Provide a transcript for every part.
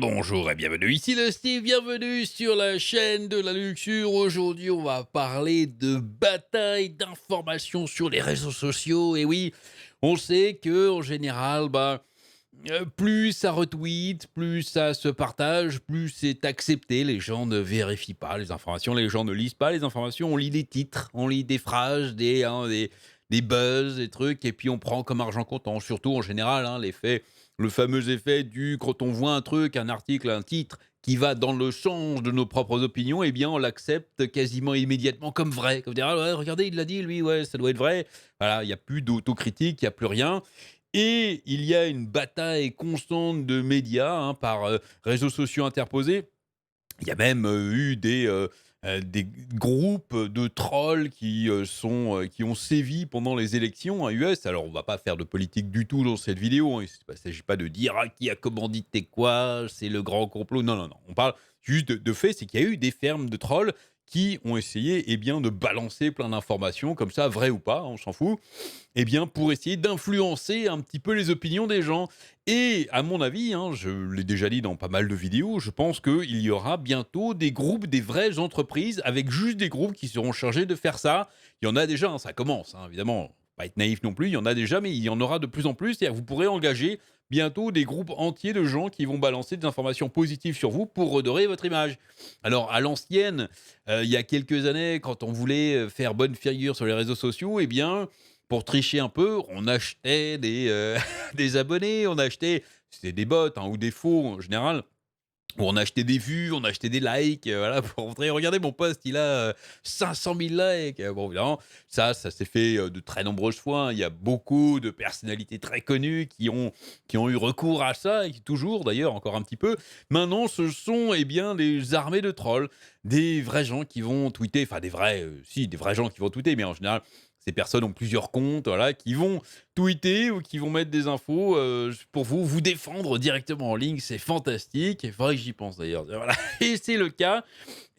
Bonjour et bienvenue, ici le Steve, bienvenue sur la chaîne de la luxure. Aujourd'hui, on va parler de bataille d'informations sur les réseaux sociaux. Et oui, on sait que en général, plus ça retweet, plus ça se partage, plus c'est accepté. Les gens ne vérifient pas les informations, les gens ne lisent pas les informations. On lit des titres, on lit des phrases, des buzz, des trucs, et puis on prend comme argent comptant. Surtout en général, l'effet, le fameux effet du quand on voit un truc, un article, un titre qui va dans le sens de nos propres opinions, eh bien on l'accepte quasiment immédiatement comme vrai. Comme dire, ah ouais, regardez, il l'a dit, lui, ouais, ça doit être vrai. Voilà, il n'y a plus d'autocritique, il n'y a plus rien. Et il y a une bataille constante de médias par réseaux sociaux interposés. Il y a même eu des groupes de trolls qui ont sévi pendant les élections à US. Alors, on va pas faire de politique du tout dans cette vidéo, hein. Il ne s'agit pas de dire qui a commandité quoi, c'est le grand complot. Non, non, non. On parle juste de fait, c'est qu'il y a eu des fermes de trolls qui ont essayé de balancer plein d'informations, comme ça, vraies ou pas, on s'en fout, pour essayer d'influencer un petit peu les opinions des gens. Et à mon avis, je l'ai déjà dit dans pas mal de vidéos, je pense qu'il y aura bientôt des groupes, des vraies entreprises, avec juste des groupes qui seront chargés de faire ça. Il y en a déjà, ça commence, évidemment. Pas être naïf non plus, il y en a déjà, mais il y en aura de plus en plus. C'est-à-dire que vous pourrez engager bientôt des groupes entiers de gens qui vont balancer des informations positives sur vous pour redorer votre image. Alors, à l'ancienne, il y a quelques années, quand on voulait faire bonne figure sur les réseaux sociaux, pour tricher un peu, on achetait des abonnés, c'était des bots ou des faux en général, où on achetait des vues, on achetait des likes, voilà, pour montrer: «Regardez mon post, il a 500 000 likes». Bon, évidemment, ça s'est fait de très nombreuses fois, hein. Il y a beaucoup de personnalités très connues qui ont eu recours à ça et qui toujours d'ailleurs encore un petit peu. Maintenant, ce sont, des armées de trolls, des vrais gens qui vont tweeter, enfin des vrais gens qui vont tweeter, mais en général, ces personnes ont plusieurs comptes, voilà, qui vont tweeter ou qui vont mettre des infos pour vous défendre directement en ligne. C'est fantastique. Il faudrait que j'y pense d'ailleurs. Voilà. Et c'est le cas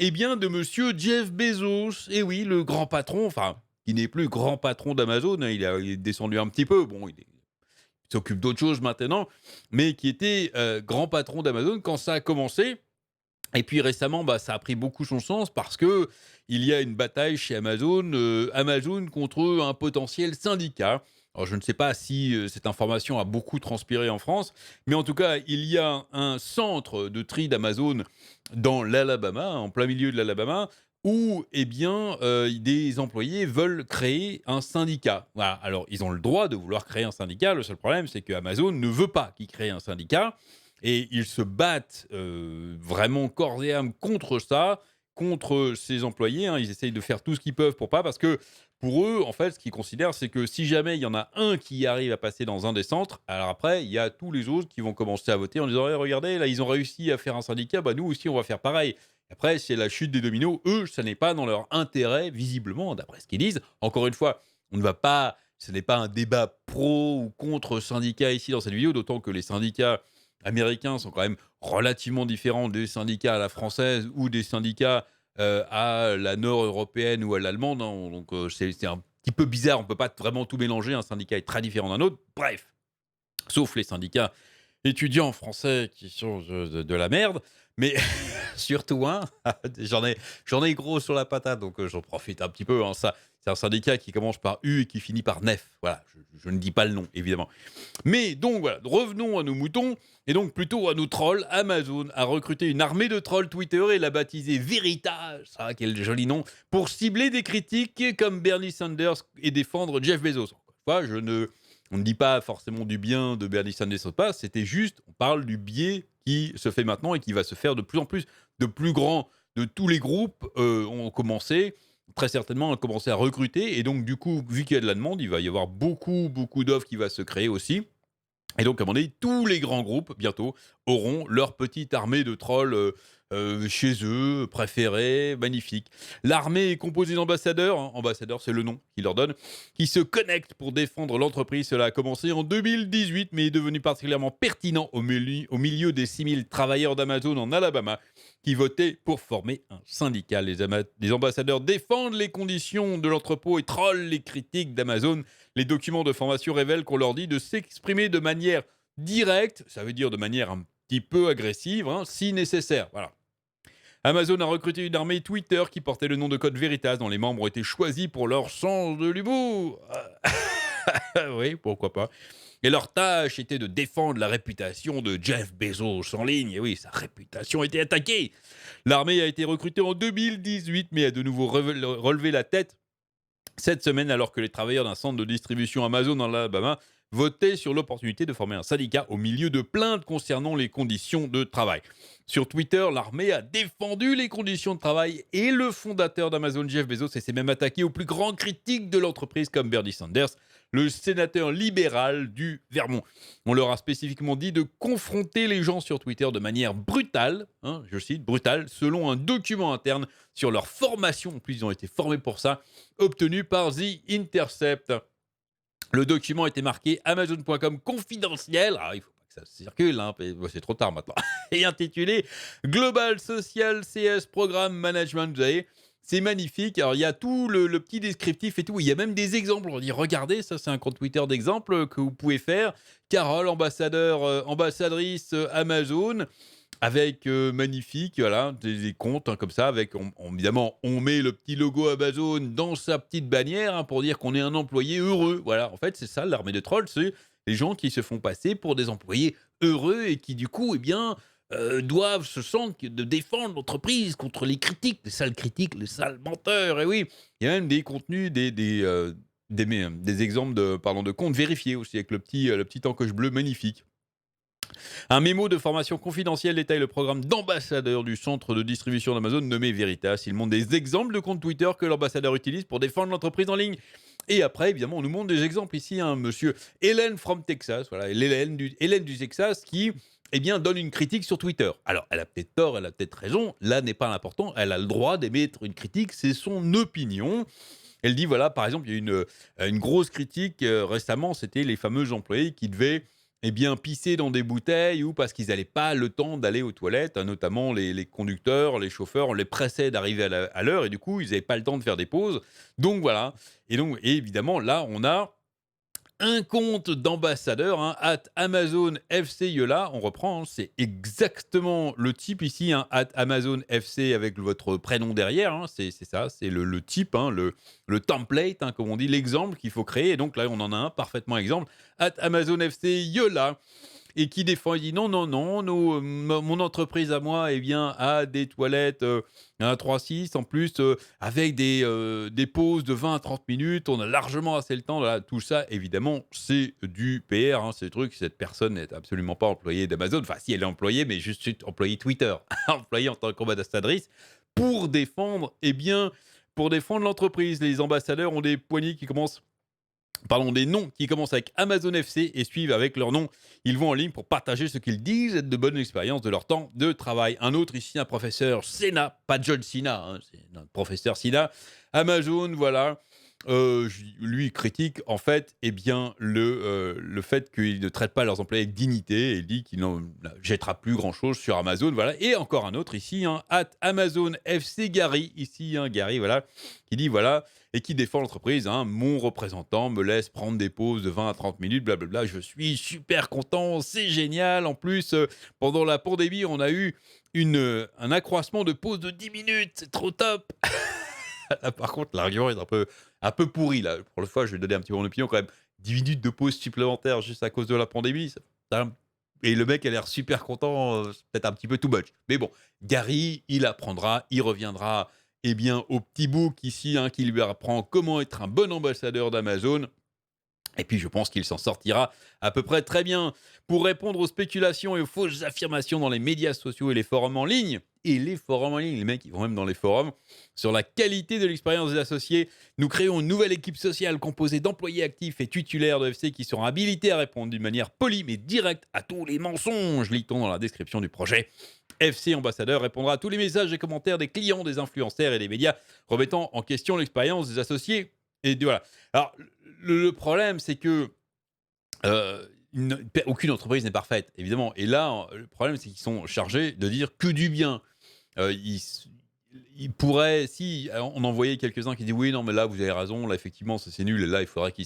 de monsieur Jeff Bezos. Et oui, le grand patron, enfin, qui n'est plus grand patron d'Amazon, hein. Il est descendu un petit peu. Bon, il s'occupe d'autres choses maintenant, mais qui était grand patron d'Amazon quand ça a commencé. Et puis récemment, ça a pris beaucoup son sens parce que il y a une bataille chez Amazon, Amazon contre un potentiel syndicat. Alors je ne sais pas si cette information a beaucoup transpiré en France, mais en tout cas, il y a un centre de tri d'Amazon dans l'Alabama, en plein milieu de l'Alabama, où des employés veulent créer un syndicat. Voilà. Alors ils ont le droit de vouloir créer un syndicat. Le seul problème, c'est que Amazon ne veut pas qu'ils créent un syndicat. Et ils se battent vraiment corps et âme contre ça, contre ses employés, hein. Ils essayent de faire tout ce qu'ils peuvent pour pas, parce que pour eux, en fait, ce qu'ils considèrent, c'est que si jamais il y en a un qui arrive à passer dans un des centres, alors après, il y a tous les autres qui vont commencer à voter en disant: «Eh, regardez, là, ils ont réussi à faire un syndicat, nous aussi, on va faire pareil». Après, c'est la chute des dominos. Eux, ça n'est pas dans leur intérêt, visiblement, d'après ce qu'ils disent. Encore une fois, on ne va pas, ce n'est pas un débat pro ou contre syndicats ici dans cette vidéo, d'autant que les syndicats américains sont quand même relativement différents des syndicats à la française ou des syndicats à la nord-européenne ou à l'allemande, hein. Donc c'est un petit peu bizarre, on ne peut pas vraiment tout mélanger, un syndicat est très différent d'un autre. Bref, sauf les syndicats étudiants français qui sont de la merde, mais surtout un, j'en ai gros sur la patate, donc j'en profite un petit peu, hein. Ça, c'est un syndicat qui commence par U et qui finit par nef. Voilà, je ne dis pas le nom, évidemment. Mais donc voilà, revenons à nos moutons, et donc plutôt à nos trolls. Amazon a recruté une armée de trolls Twitter et l'a baptisée Veritas, ah quel joli nom, pour cibler des critiques comme Bernie Sanders et défendre Jeff Bezos. Encore une fois, on ne dit pas forcément du bien de Bernie Sanders ou pas, c'était juste, on parle du biais qui se fait maintenant et qui va se faire de plus en plus. De plus grands, de tous les groupes ont commencé, très certainement, à commencer à recruter, et donc du coup, vu qu'il y a de la demande, il va y avoir beaucoup, beaucoup d'offres qui va se créer aussi. Et donc, à mon avis, tous les grands groupes, bientôt, auront leur petite armée de trolls chez eux, préférés, magnifiques. L'armée est composée d'ambassadeurs, hein, ambassadeurs, c'est le nom qu'ils leur donnent, qui se connectent pour défendre l'entreprise. Cela a commencé en 2018, mais est devenu particulièrement pertinent au milieu des 6 000 travailleurs d'Amazon en Alabama qui votaient pour former un syndicat. Les ambassadeurs défendent les conditions de l'entrepôt et trollent les critiques d'Amazon. Les documents de formation révèlent qu'on leur dit de s'exprimer de manière directe, ça veut dire de manière petit peu agressive, hein, si nécessaire. Voilà. Amazon a recruté une armée Twitter qui portait le nom de Code Veritas, dont les membres ont été choisis pour leur sens de l'humour. Oui, pourquoi pas. Et leur tâche était de défendre la réputation de Jeff Bezos en ligne. Et oui, sa réputation a été attaquée. L'armée a été recrutée en 2018, mais a de nouveau relevé la tête cette semaine, alors que les travailleurs d'un centre de distribution Amazon dans l'Alabama votaient sur l'opportunité de former un syndicat au milieu de plaintes concernant les conditions de travail. Sur Twitter, l'armée a défendu les conditions de travail et le fondateur d'Amazon, Jeff Bezos, s'est même attaqué aux plus grands critiques de l'entreprise comme Bernie Sanders, le sénateur libéral du Vermont. On leur a spécifiquement dit de confronter les gens sur Twitter de manière brutale, hein, je cite, brutale, selon un document interne sur leur formation. En plus, ils ont été formés pour ça, obtenu par The Intercept. Le document était marqué Amazon.com confidentiel. Ah, il faut pas que ça circule, hein, c'est trop tard maintenant. Et intitulé Global Social CS Program Management. Vous savez, c'est magnifique. Alors, il y a tout le petit descriptif et tout. Il y a même des exemples. On dit, regardez, ça, c'est un compte Twitter d'exemple que vous pouvez faire. Carole, ambassadrice Amazon. Avec magnifique, voilà, des comptes, hein, comme ça, avec évidemment, on met le petit logo Amazon dans sa petite bannière, hein, pour dire qu'on est un employé heureux. Voilà, en fait, c'est ça l'armée de trolls, c'est les gens qui se font passer pour des employés heureux et qui, du coup, eh bien, doivent se sentir de défendre l'entreprise contre les critiques, les sales critiques, les sales menteurs. Et oui, il y a même des contenus, des exemples de comptes vérifiés aussi, avec le petit encoche bleu magnifique. Un mémo de formation confidentielle détaille le programme d'ambassadeur du centre de distribution d'Amazon nommé Veritas. Il montre des exemples de comptes Twitter que l'ambassadeur utilise pour défendre l'entreprise en ligne. Et après, évidemment, on nous montre des exemples ici. Monsieur Hélène from Texas, voilà, Hélène du Texas qui donne une critique sur Twitter. Alors, elle a peut-être tort, elle a peut-être raison. Là n'est pas l'important. Elle a le droit d'émettre une critique, c'est son opinion. Elle dit, voilà, par exemple, il y a une grosse critique récemment, c'était les fameux employés qui devaient pisser dans des bouteilles ou parce qu'ils n'avaient pas le temps d'aller aux toilettes, hein, notamment les conducteurs, les chauffeurs, on les pressait d'arriver à l'heure et du coup, ils n'avaient pas le temps de faire des pauses. Donc voilà. Et évidemment, là, on a un compte d'ambassadeur, hein, @Amazon FC Yola. On reprend, hein, c'est exactement le type ici, hein, @Amazon FC avec votre prénom derrière. Hein, c'est ça, c'est le type, hein, le template, hein, comme on dit, l'exemple qu'il faut créer. Et donc là, on en a un parfaitement exemple, @Amazon FC Yola. Et qui défend, il dit non, non, non, mon entreprise à moi a des toilettes à 3-6, en plus avec des pauses de 20 à 30 minutes, on a largement assez le temps. Voilà, tout ça, évidemment, c'est du PR, hein, c'est le truc, cette personne n'est absolument pas employée d'Amazon, enfin si elle est employée, mais juste employée Twitter, employée en tant qu'ambassadrice pour défendre, pour défendre l'entreprise. Les ambassadeurs ont des poignées qui commencent des noms qui commencent avec Amazon FC et suivent avec leur nom. Ils vont en ligne pour partager ce qu'ils disent être de bonnes expériences de leur temps de travail. Un autre ici, un professeur Sena, pas John Cena, hein, c'est un professeur Sena. Amazon, voilà. Lui critique en fait le fait qu'ils ne traitent pas leurs employés avec dignité et il dit qu'il n'en jettera plus grand chose sur Amazon, voilà. Et encore un autre ici, hein, @Amazon FC Gary, ici, hein, Gary, voilà, qui dit voilà, et qui défend l'entreprise, hein, mon représentant me laisse prendre des pauses de 20 à 30 minutes, blablabla, je suis super content, c'est génial. En plus, pendant la pandémie, on a eu un accroissement de pauses de 10 minutes, c'est trop top. Là, par contre, l'argument est un peu pourri. Là. Pour le fois, je vais donner un petit peu mon opinion quand même. 10 minutes de pause supplémentaire juste à cause de la pandémie. Et le mec a l'air super content. C'est peut-être un petit peu too much. Mais bon, Gary, il apprendra, il reviendra au petit book ici, hein, qui lui apprend comment être un bon ambassadeur d'Amazon. Et puis, je pense qu'il s'en sortira à peu près très bien. Pour répondre aux spéculations et aux fausses affirmations dans les médias sociaux et les forums en ligne, les mecs, ils vont même dans les forums, sur la qualité de l'expérience des associés, nous créons une nouvelle équipe sociale composée d'employés actifs et titulaires de FC qui seront habilités à répondre d'une manière polie mais directe à tous les mensonges, lit-on dans la description du projet. FC Ambassadeur répondra à tous les messages et commentaires des clients, des influenceurs et des médias, remettant en question l'expérience des associés. Et voilà. Alors, le problème, c'est que aucune entreprise n'est parfaite, évidemment. Et là, le problème, c'est qu'ils sont chargés de dire que du bien. Ils pourraient, si on en voyait quelques-uns qui disent oui, non, mais là, vous avez raison, là, effectivement, ça c'est nul, et là, il faudrait qu'ils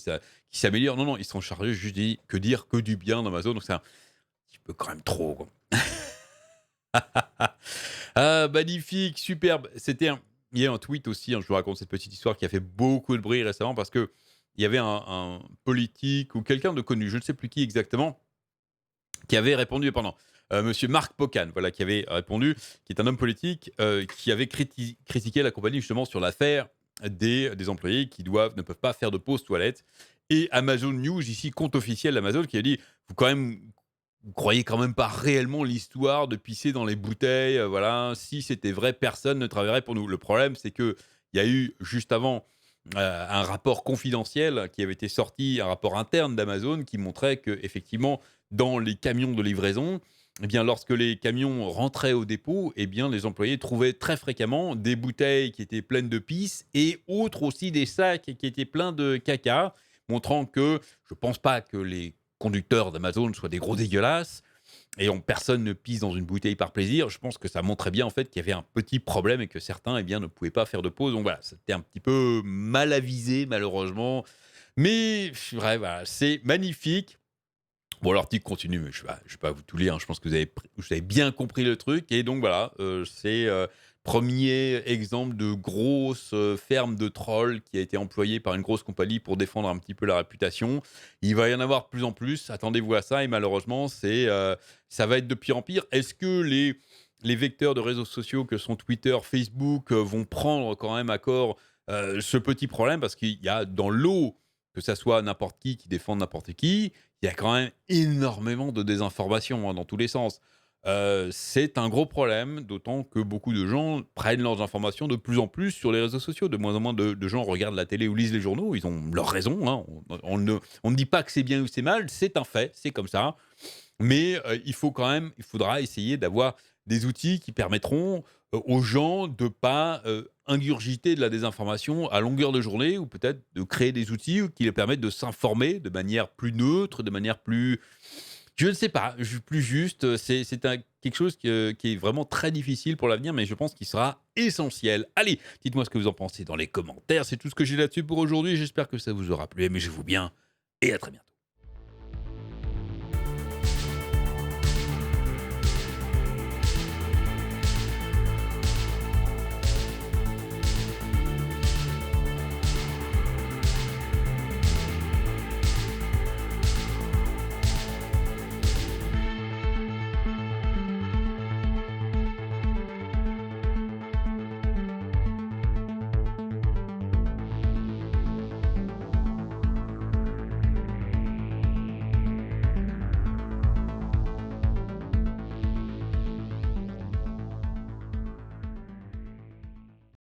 s'améliorent. Non, non, ils sont chargés juste de dire que du bien d'Amazon. Donc, c'est un petit peu quand même trop, quoi. Ah, magnifique, superbe. Il y a un tweet aussi, hein, je vous raconte cette petite histoire qui a fait beaucoup de bruit récemment parce que il y avait un politique ou quelqu'un de connu, je ne sais plus qui exactement, qui avait répondu, pardon, monsieur Marc Pocan, voilà, qui avait répondu, qui est un homme politique, qui avait critiqué la compagnie justement sur l'affaire des employés qui ne peuvent pas faire de pause toilette. Et Amazon News, ici, compte officiel d'Amazon, qui a dit: vous croyez quand même pas réellement l'histoire de pisser dans les bouteilles, voilà. Si c'était vrai, personne ne travaillerait pour nous. Le problème, c'est qu'il y a eu juste avant, un rapport confidentiel qui avait été sorti, un rapport interne d'Amazon qui montrait qu'effectivement, dans les camions de livraison, eh bien, lorsque les camions rentraient au dépôt, eh bien, les employés trouvaient très fréquemment des bouteilles qui étaient pleines de pisse et autres aussi des sacs qui étaient pleins de caca, montrant que je ne pense pas que les conducteurs d'Amazon soient des gros dégueulasses et personne ne pisse dans une bouteille par plaisir. Je pense que ça montrait bien en fait qu'il y avait un petit problème et que certains eh bien, ne pouvaient pas faire de pause. Donc voilà, c'était un petit peu mal avisé malheureusement. Mais bref, voilà, c'est magnifique. Bon, l'article continue, mais je vais pas vous tout lire, hein. Je pense que vous avez bien compris le truc. Et donc voilà, c'est premier exemple de grosse ferme de trolls qui a été employée par une grosse compagnie pour défendre un petit peu la réputation. Il va y en avoir de plus en plus. Attendez-vous à ça. Et malheureusement, ça va être de pire en pire. Est-ce que les vecteurs de réseaux sociaux que sont Twitter, Facebook vont prendre quand même à corps ce petit problème? Parce qu'il y a dans l'eau, que ça soit n'importe qui défend n'importe qui, il y a quand même énormément de désinformation, hein, dans tous les sens. C'est un gros problème, d'autant que beaucoup de gens prennent leurs informations de plus en plus sur les réseaux sociaux. De moins en moins de gens regardent la télé ou lisent les journaux. Ils ont leur raison, hein. On ne dit pas que c'est bien ou c'est mal, c'est un fait, c'est comme ça. Mais il faudra essayer d'avoir des outils qui permettront aux gens de pas ingurgiter de la désinformation à longueur de journée, ou peut-être de créer des outils qui leur permettent de s'informer de manière plus neutre, de manière plus, je ne sais pas, plus juste. Quelque chose qui est vraiment très difficile pour l'avenir, mais je pense qu'il sera essentiel. Allez, dites-moi ce que vous en pensez dans les commentaires. C'est tout ce que j'ai là-dessus pour aujourd'hui. J'espère que ça vous aura plu. Aimez-vous bien et à très bientôt.